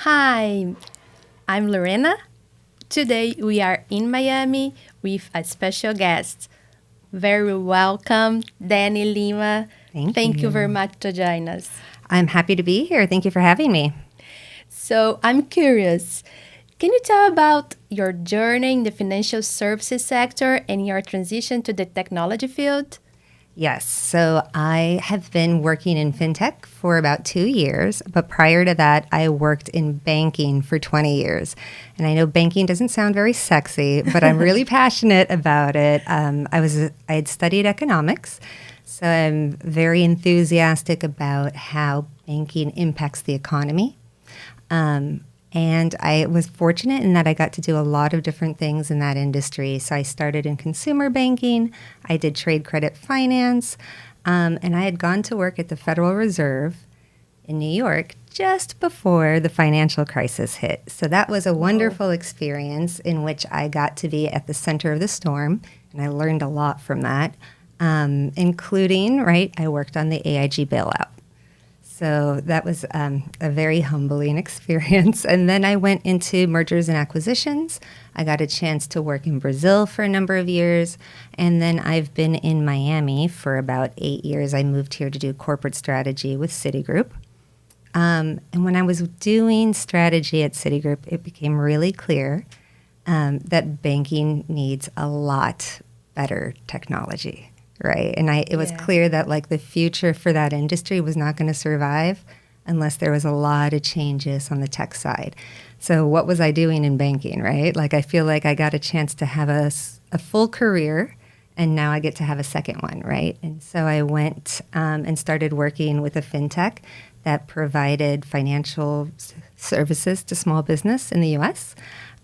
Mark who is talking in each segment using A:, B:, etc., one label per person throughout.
A: Hi, I'm Lorena. Today we are in Miami with a special guest. Very welcome, Dani Lima.
B: Thank
A: Thank you very
B: you.
A: much to join us.
B: I'm happy to be here. Thank you for having me.
A: So I'm curious. Can you tell about your journey in the financial services sector and your transition to the technology field?
B: Yes, so I have been working in FinTech for about 2 years, but prior to that, I worked in banking for 20 years. And I know banking doesn't sound very sexy, but I'm really passionate about it. I had studied economics, so I'm very enthusiastic about how banking impacts the economy. And I was fortunate in that I got to do a lot of different things in that industry. So I started in consumer banking, I did trade credit finance, and I had gone to work at the Federal Reserve in New York just before the financial crisis hit. So that was a
A: Wow.
B: wonderful experience in which I got to be at the center of the storm, and I learned a lot from that, including, right, I worked on the AIG bailout. So that was a very humbling experience. And then I went into mergers and acquisitions. I got a chance to work in Brazil for a number of years. And then I've been in Miami for about 8 years. I moved here to do corporate strategy with Citigroup. And when I was doing strategy at Citigroup, it became really clear that banking needs a lot better technology, right? And it was
A: Yeah.
B: clear that like the future for that industry was not going to survive unless there was a lot of changes on the tech side. So what was I doing in banking, right? Like I feel like I got a chance to have a full career, and now I get to have a second one, right? And so I went and started working with a fintech that provided financial services to small business in the U.S.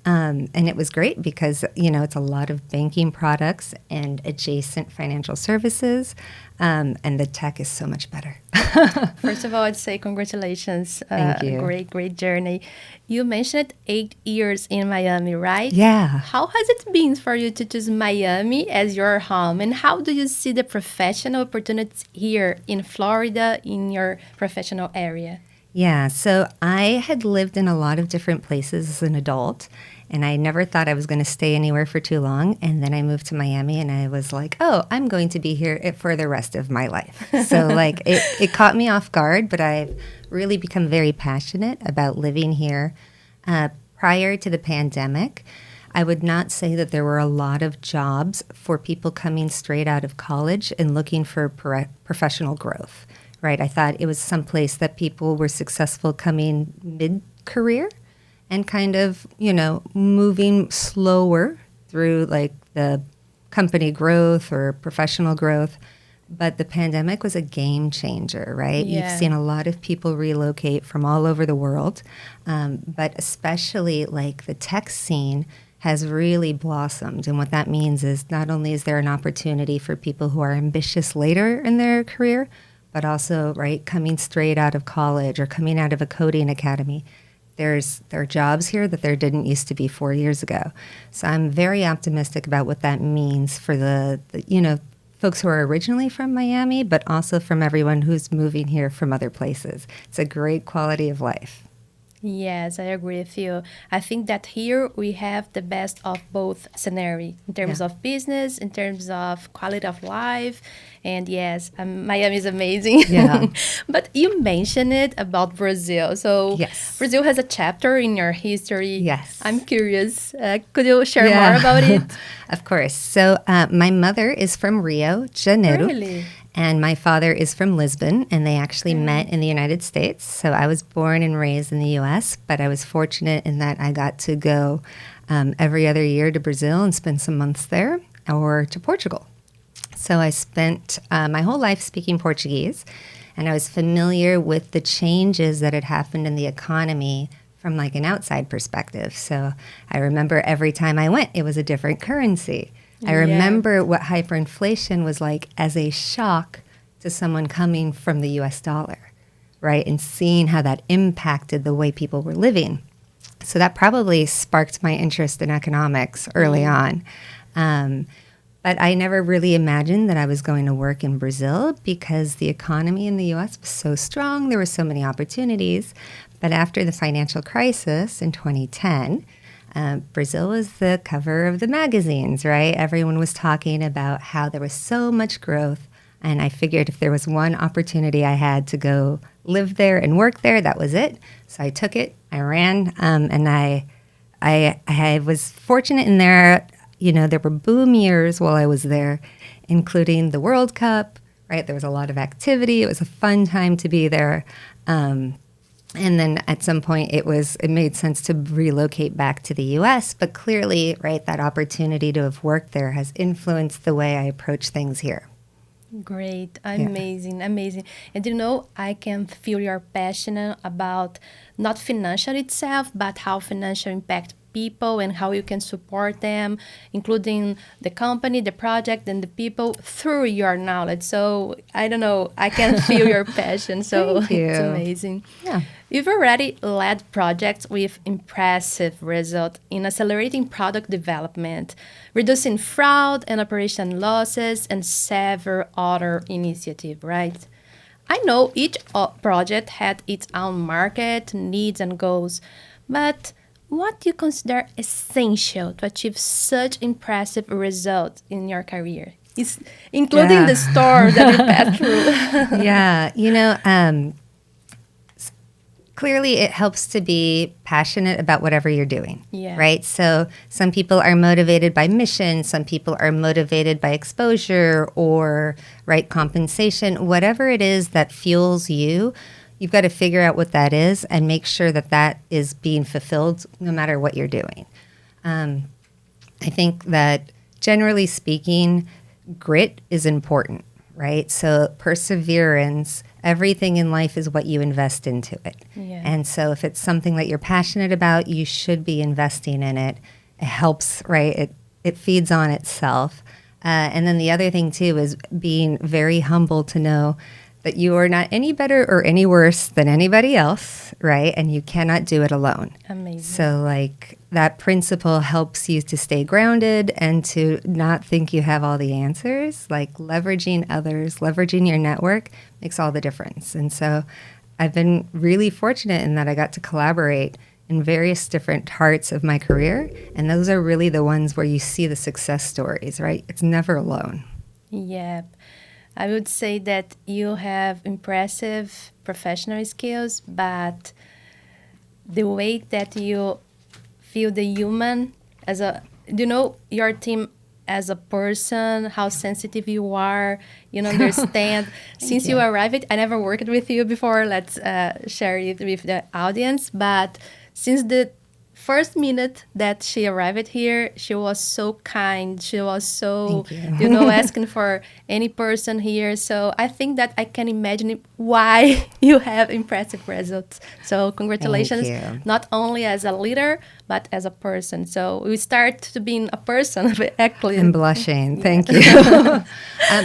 B: And it was great because, it's a lot of banking products and adjacent financial services, and the tech is so much better.
A: First of all, I'd say congratulations.
B: Thank
A: A
B: you.
A: great, great journey. You mentioned 8 years in Miami, right?
B: Yeah.
A: How has it been for you to choose Miami as your home? And how do you see the professional opportunities here in Florida in your professional area?
B: Yeah, so I had lived in a lot of different places as an adult, and I never thought I was going to stay anywhere for too long. And then I moved to Miami, and I was like, oh, I'm going to be here for the rest of my life. So, like, it caught me off guard, but I've really become very passionate about living here. Prior to the pandemic, I would not say that there were a lot of jobs for people coming straight out of college and looking for professional growth, right? I thought it was someplace that people were successful coming mid-career and kind of, moving slower through like the company growth or professional growth. But the pandemic was a game changer, right? You've
A: Yeah.
B: seen a lot of people relocate from all over the world, but especially like the tech scene has really blossomed. And what that means is not only is there an opportunity for people who are ambitious later in their career, but also, right, coming straight out of college or coming out of a coding academy. There are jobs here that there didn't used to be 4 years ago. So I'm very optimistic about what that means for the folks who are originally from Miami, but also from everyone who's moving here from other places. It's a great quality of life.
A: Yes, I agree with you. I think that here we have the best of both scenario in terms
B: Yeah.
A: of business, in terms of quality of life. And yes, Miami is amazing.
B: Yeah.
A: But you mentioned it about Brazil. So
B: Yes.
A: Brazil has a chapter in your history. I'm
B: Yes.
A: curious. Could you share more about
B: Yeah,
A: it?
B: of course. So my mother is from Rio de Janeiro,
A: Really?
B: and my father is from Lisbon, and they actually
A: Yeah.
B: met in the United States. So I was born and raised in the U.S., but I was fortunate in that I got to go every other year to Brazil and spend some months there, or to Portugal. So I spent my whole life speaking Portuguese, and I was familiar with the changes that had happened in the economy from like an outside perspective. So I remember every time I went, it was a different currency. I
A: Yeah.
B: remember what hyperinflation was like as a shock to someone coming from the US dollar, right? And seeing how that impacted the way people were living. So that probably sparked my interest in economics early on. Um, But I never really imagined that I was going to work in Brazil because the economy in the U.S. was so strong. There were so many opportunities. But after the financial crisis in 2010, Brazil was the cover of the magazines, right? Everyone was talking about how there was so much growth. And I figured if there was one opportunity I had to go live there and work there, that was it. So I took it, I ran, and I was fortunate in there. You know, there were boom years while I was there, including the World Cup, right? There was a lot of activity. It was a fun time to be there. And then at some point it made sense to relocate back to the US, but clearly, right, that opportunity to have worked there has influenced the way I approach things here.
A: Great. Amazing. Amazing. And I can feel your passion about not financial itself, but how financial impact people and how you can support them, including the company, the project, and the people through your knowledge. So I can feel your passion. So
B: Thank you.
A: It's amazing.
B: Yeah.
A: You've already led projects with impressive results in accelerating product development, reducing fraud and operation losses, and several other initiatives, right? I know each project had its own market, needs, and goals, but what do you consider essential to achieve such impressive results in your career? Including the store that you passed through.
B: Yeah, clearly it helps to be passionate about whatever you're doing, right? So some people are motivated by mission, some people are motivated by exposure or, right, compensation. Whatever it is that fuels you, you've got to figure out what that is and make sure that that is being fulfilled no matter what you're doing. I think that generally speaking, grit is important, right? So perseverance, everything in life is what you invest into it.
A: Yeah.
B: And so if it's something that you're passionate about, you should be investing in it. It helps, right? It feeds on itself. And then the other thing too is being very humble to know that you are not any better or any worse than anybody else, right? And you cannot do it alone.
A: Amazing.
B: So like that principle helps you to stay grounded and to not think you have all the answers. Like leveraging others, leveraging your network makes all the difference. And so I've been really fortunate in that I got to collaborate in various different parts of my career. And those are really the ones where you see the success stories, right? It's never alone.
A: Yeah. I would say that you have impressive professional skills, but the way that you feel the human as your team as a person, how sensitive you are, understand. Since you arrived, I never worked with you before. Let's share it with the audience. But since the first minute that she arrived here, she was so kind. She was so, asking for any person here. So I think that I can imagine why you have impressive results. So congratulations, not only as a leader, but as a person. So we start to being a person, actually.
B: I'm blushing. Thank you.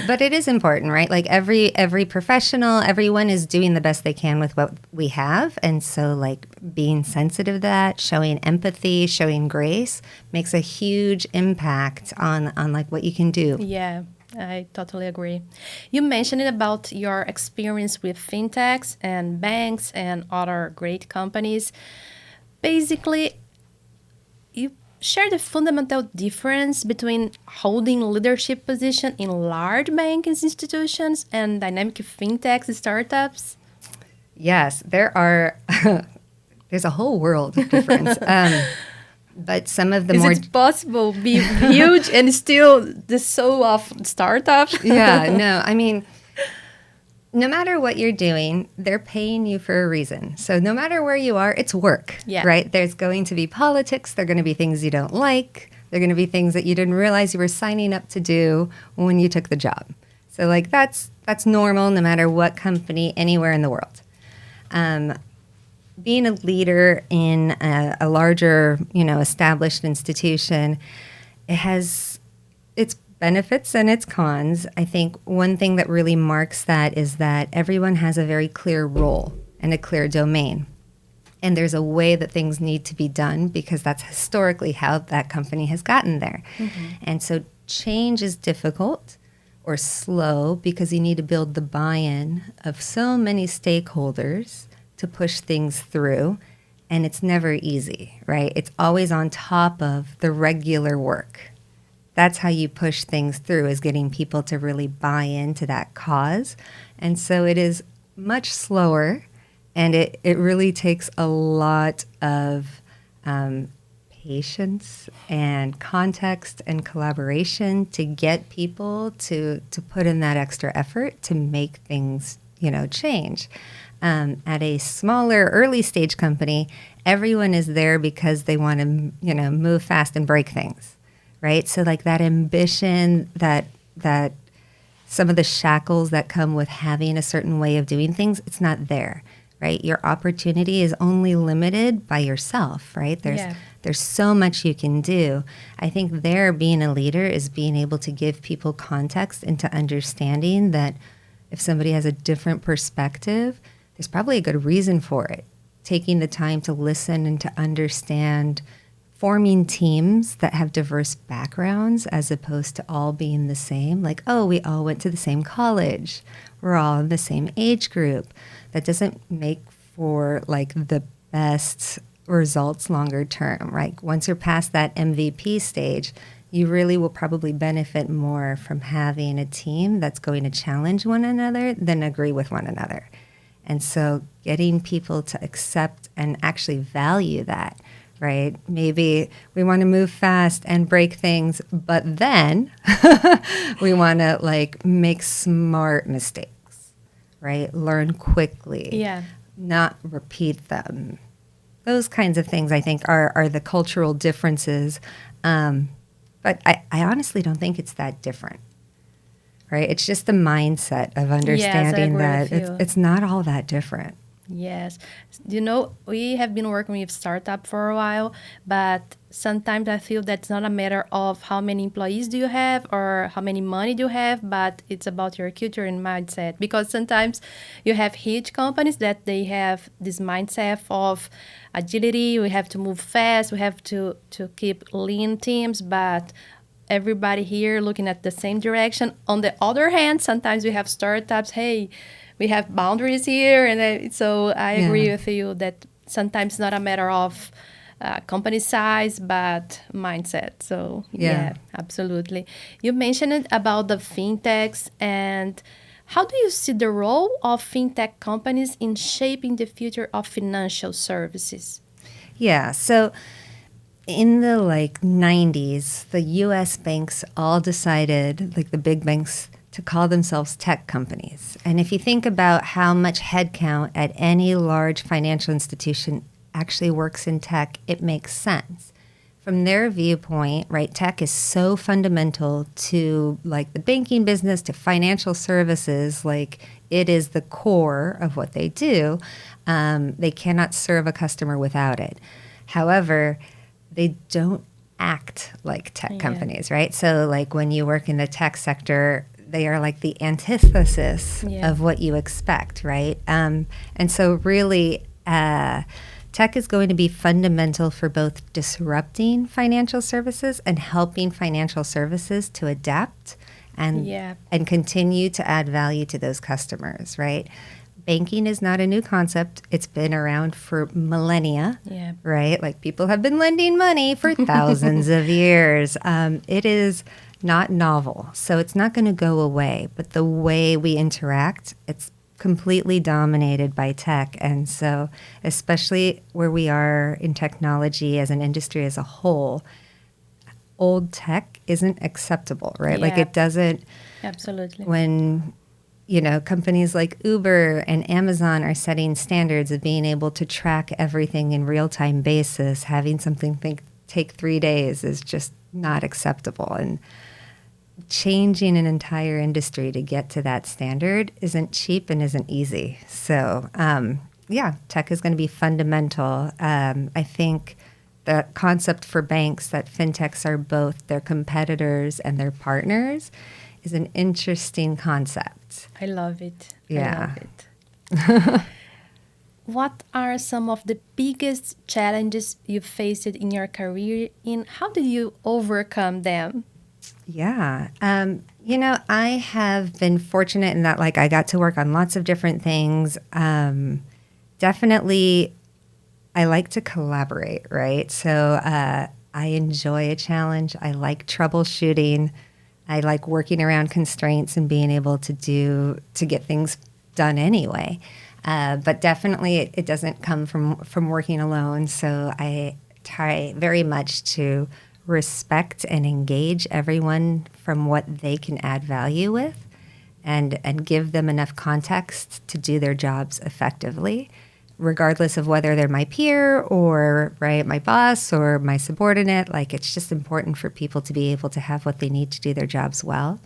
B: But it is important, right? Like every professional, everyone is doing the best they can with what we have. And so like being sensitive to that, showing empathy, showing grace makes a huge impact on like what you can do.
A: Yeah, I totally agree. You mentioned about your experience with fintechs and banks and other great companies. Basically, you share the fundamental difference between holding leadership position in large banking institutions and dynamic fintech startups?
B: Yes, there's a whole world of difference. But some of the
A: Is it possible be huge and still the soul of startup?
B: Yeah, no, I mean, no matter what you're doing, they're paying you for a reason. So no matter where you are, it's work, right? There's going to be politics. There are going to be things you don't like. There are going to be things that you didn't realize you were signing up to do when you took the job. So like that's normal no matter what company, anywhere in the world. Being a leader in a larger, established institution, it has its benefits and its cons. I think one thing that really marks that is that everyone has a very clear role and a clear domain. And there's a way that things need to be done because that's historically how that company has gotten there. Mm-hmm. And so change is difficult or slow because you need to build the buy-in of so many stakeholders to push things through. And it's never easy, right? It's always on top of the regular work. That's how you push things through, is getting people to really buy into that cause. And so it is much slower, and it really takes a lot of patience and context and collaboration to get people to put in that extra effort to make things, change. At a smaller early stage company, everyone is there because they want to, move fast and break things, right? So like that ambition, that some of the shackles that come with having a certain way of doing things, it's not there, right? Your opportunity is only limited by yourself, right? There's so much you can do. I think being a leader is being able to give people context into understanding that if somebody has a different perspective, there's probably a good reason for it. Taking the time to listen and to understand, forming teams that have diverse backgrounds as opposed to all being the same. Like, oh, we all went to the same college. We're all in the same age group. That doesn't make for like the best results longer term, right? Once you're past that MVP stage, you really will probably benefit more from having a team that's going to challenge one another than agree with one another. And so getting people to accept and actually value that, right? Maybe we want to move fast and break things, but then we want to like make smart mistakes, right? Learn quickly, not repeat them. Those kinds of things, I think, are the cultural differences. But I honestly don't think it's that different, right? It's just the mindset of understanding that it's not all that different.
A: Yes. We have been working with startup for a while, but sometimes I feel that's not a matter of how many employees do you have or how many money do you have, but it's about your culture and mindset. Because sometimes you have huge companies that they have this mindset of agility. We have to move fast. We have to keep lean teams, but everybody here looking at the same direction. On the other hand, sometimes we have startups, hey, we have boundaries here. And so I agree with you that sometimes it's not a matter of company size, but mindset. So yeah, absolutely. You mentioned about the fintechs, and how do you see the role of fintech companies in shaping the future of financial services?
B: Yeah, so in the 90s, the US banks all decided, like the big banks, to call themselves tech companies. And if you think about how much headcount at any large financial institution actually works in tech, it makes sense. From their viewpoint, right, tech is so fundamental to like the banking business, to financial services, like it is the core of what they do. They cannot serve a customer without it. However, they don't act like tech companies, right? So like when you work in the tech sector, they are like the antithesis of what you expect, right? And so really, tech is going to be fundamental for both disrupting financial services and helping financial services to adapt and continue to add value to those customers, right? Banking is not a new concept. It's been around for millennia, right? Like people have been lending money for thousands of years. It is not novel, so it's not going to go away. But the way we interact, it's completely dominated by tech. And so especially where we are in technology as an industry as a whole, old tech isn't acceptable, right? Like it doesn't.
A: Absolutely.
B: When companies like Uber and Amazon are setting standards of being able to track everything in real-time basis, having something take 3 days is just not acceptable. And changing an entire industry to get to that standard isn't cheap and isn't easy. So, tech is going to be fundamental. I think the concept for banks that fintechs are both their competitors and their partners is an interesting concept.
A: I love it.
B: Yeah.
A: I love it. What are some of the biggest challenges you faced in your career, and how did you overcome them?
B: Yeah. I have been fortunate in that, like, I got to work on lots of different things. Definitely, I like to collaborate, right? So I enjoy a challenge. I like troubleshooting. I like working around constraints and being able to get things done anyway. But definitely, it doesn't come from working alone. So I try very much to respect and engage everyone from what they can add value with, and give them enough context to do their jobs effectively, regardless of whether they're my peer or my boss or my subordinate. Like, it's just important for people to be able to have what they need to do their jobs well.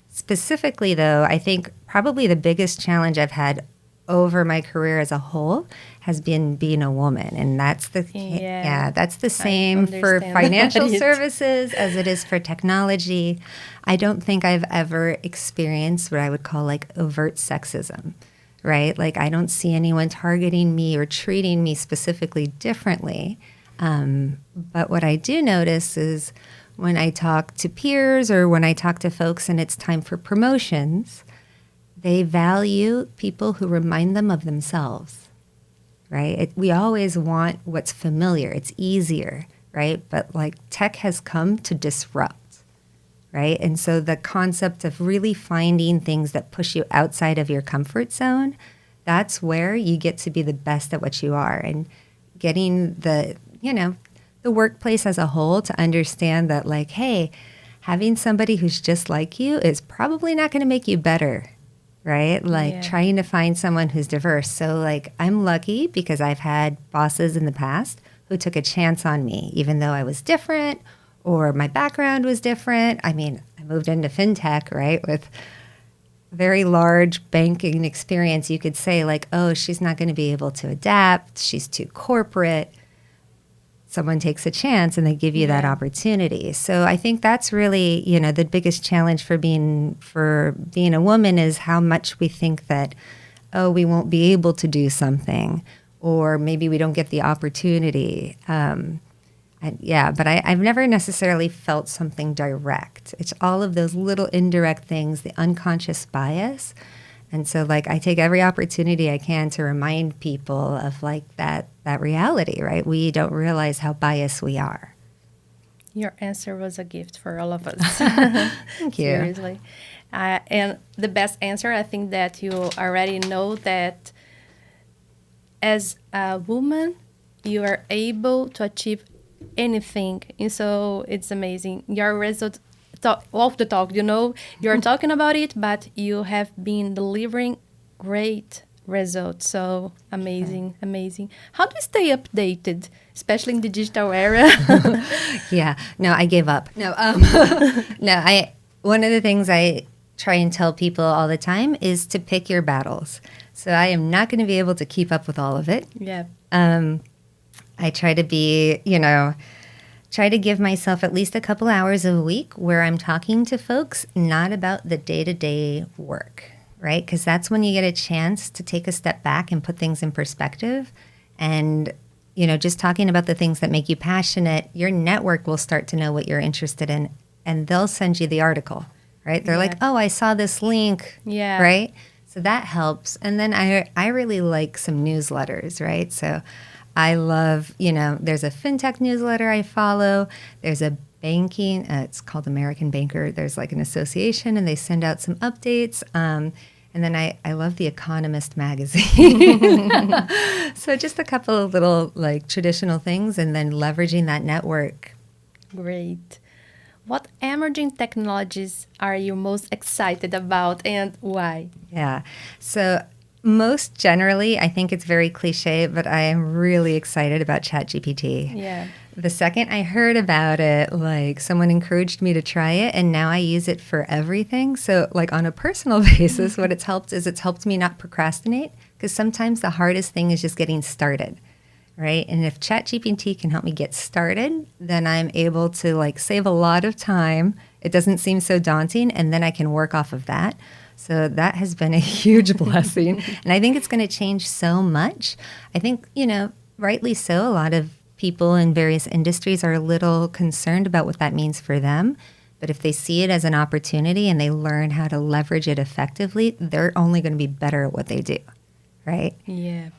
B: Specifically, though, I think probably the biggest challenge I've had over my career as a whole has been being a woman, and that's the same for financial services as it is for technology. I don't think I've ever experienced what I would call like overt sexism, right? Like, I don't see anyone targeting me or treating me specifically differently. But what I do notice is when I talk to peers or when I talk to folks and it's time for promotions, they value people who remind them of themselves, right? We always want what's familiar. It's easier, right? But like, tech has come to disrupt, right? And so the concept of really finding things that push you outside of your comfort zone, that's where you get to be the best at what you are, and getting the workplace as a whole to understand that, like, hey, having somebody who's just like you is probably not going to make you better, right? Like, trying to find someone who's diverse. So, like, I'm lucky because I've had bosses in the past who took a chance on me, even though I was different or my background was different. I mean, I moved into FinTech, right, with very large banking experience. You could say, like, oh, she's not going to be able to adapt. She's too corporate. Someone takes a chance and they give you that opportunity. So I think that's really, the biggest challenge for being a woman is how much we think that, oh, we won't be able to do something, or maybe we don't get the opportunity. But I've never necessarily felt something direct. It's all of those little indirect things, the unconscious bias. And so, like, I take every opportunity I can to remind people of, like, that reality, right? We don't realize how biased we are.
A: Your answer was a gift for all of us.
B: Thank you.
A: Seriously. And the best answer, I think that you already know that as a woman, you are able to achieve anything. And so it's amazing. Your results off the talk, you're talking about it, but you have been delivering great results. So amazing. How do you stay updated, especially in the digital era?
B: No, I gave up. One of the things I try and tell people all the time is to pick your battles. So I am not going to be able to keep up with all of it. I try to be, try to give myself at least a couple hours a week where I'm talking to folks, not about the day-to-day work, right? Because that's when you get a chance to take a step back and put things in perspective. And, just talking about the things that make you passionate, your network will start to know what you're interested in, and they'll send you the article, right? They're like, oh, I saw this link, right? So that helps. And then I really like some newsletters, right? So I love, there's a FinTech newsletter I follow. There's a banking, it's called American Banker. There's like an association, and they send out some updates. And then I love the Economist magazine. So just a couple of little, like, traditional things, and then leveraging that network.
A: Great. What emerging technologies are you most excited about, and why?
B: So most generally, I think it's very cliche, but I am really excited about ChatGPT. The second I heard about it, like, someone encouraged me to try it, and now I use it for everything. So, like, on a personal basis, what it's helped me not procrastinate, because sometimes the hardest thing is just getting started, right? And if ChatGPT can help me get started, then I'm able to, like, save a lot of time. It doesn't seem so daunting, and then I can work off of that. So that has been a huge blessing. And I think it's going to change so much. I think, rightly so, a lot of people in various industries are a little concerned about what that means for them. But if they see it as an opportunity and they learn how to leverage it effectively, they're only going to be better at what they do, right?
A: Yeah.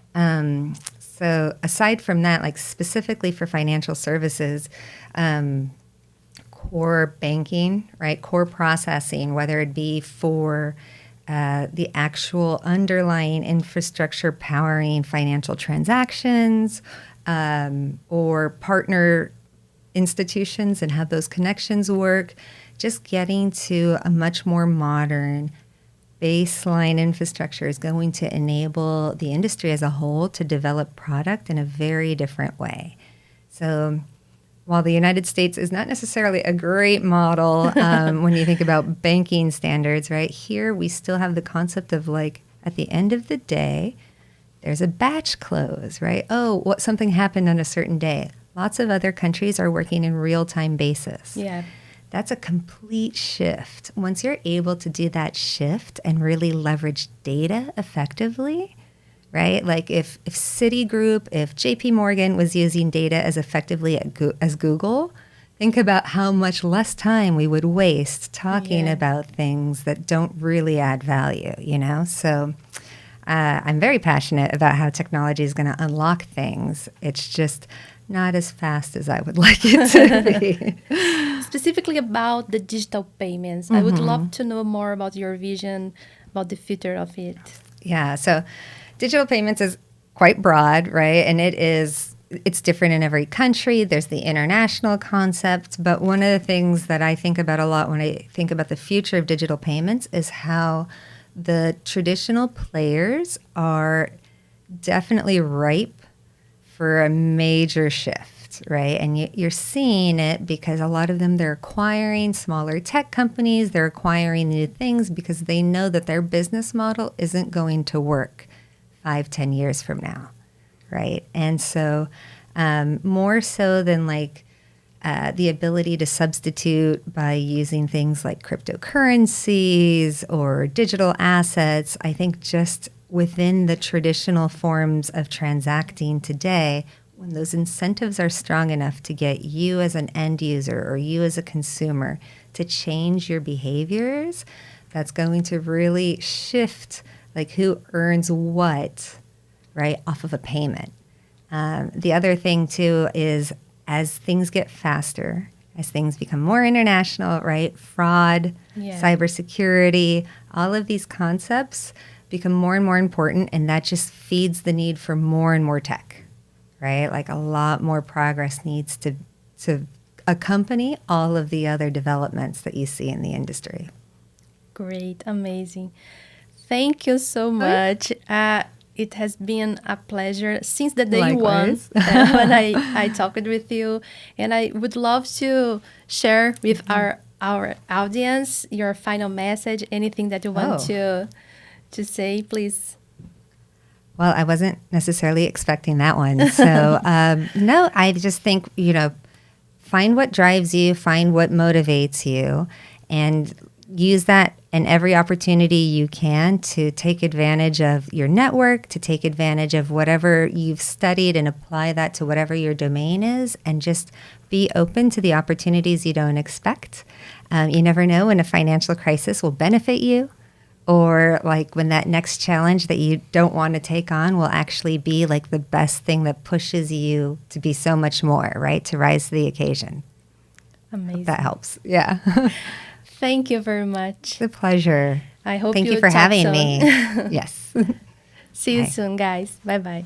B: So aside from that, like specifically for financial services, core banking, right? Core processing, whether it be for the actual underlying infrastructure powering financial transactions, or partner institutions and how those connections work, just getting to a much more modern baseline infrastructure is going to enable the industry as a whole to develop product in a very different way. So while the United States is not necessarily a great model when you think about banking standards, right, here we still have the concept of like at the end of the day, there's a batch close, right? Oh, what something happened on a certain day. Lots of other countries are working in real-time basis.
A: Yeah.
B: That's a complete shift. Once you're able to do that shift and really leverage data effectively, right? Like if Citigroup, if JP Morgan was using data as effectively as Google, think about how much less time we would waste talking about things that don't really add value, you know? So I'm very passionate about how technology is going to unlock things. It's just not as fast as I would like it to be.
A: Specifically about the digital payments, I would love to know more about your vision about the future of it.
B: Yeah, so digital payments is quite broad, right? And it's different in every country. There's the international concept. But one of the things that I think about a lot when I think about the future of digital payments is how the traditional players are definitely ripe for a major shift, right? And you're seeing it because a lot of them, they're acquiring smaller tech companies. They're acquiring new things because they know that their business model isn't going to work 5-10 years from now, right? And so more so than like the ability to substitute by using things like cryptocurrencies or digital assets, I think just within the traditional forms of transacting today, when those incentives are strong enough to get you as an end user or you as a consumer to change your behaviors, that's going to really shift like who earns what, right, off of a payment. The other thing too is as things get faster, as things become more international, right, fraud, cybersecurity, all of these concepts become more and more important, and that just feeds the need for more and more tech, right? Like a lot more progress needs to accompany all of the other developments that you see in the industry.
A: Great, amazing. Thank you so much. It has been a pleasure since the day
B: Likewise.
A: one when I talked with you, and I would love to share with our audience your final message, anything that you want to say, please.
B: Well, I wasn't necessarily expecting that one. So, no, I just think, find what drives you, find what motivates you, and use that in every opportunity you can to take advantage of your network, to take advantage of whatever you've studied and apply that to whatever your domain is, and just be open to the opportunities you don't expect. You never know when a financial crisis will benefit you, or like when that next challenge that you don't want to take on will actually be like the best thing that pushes you to be so much more, right? To rise to the occasion.
A: Amazing.
B: That helps. Yeah.
A: Thank you very much.
B: It's a pleasure.
A: I hope
B: Thank you for having me. Yes.
A: See you
B: Bye.
A: soon, guys. Bye-bye.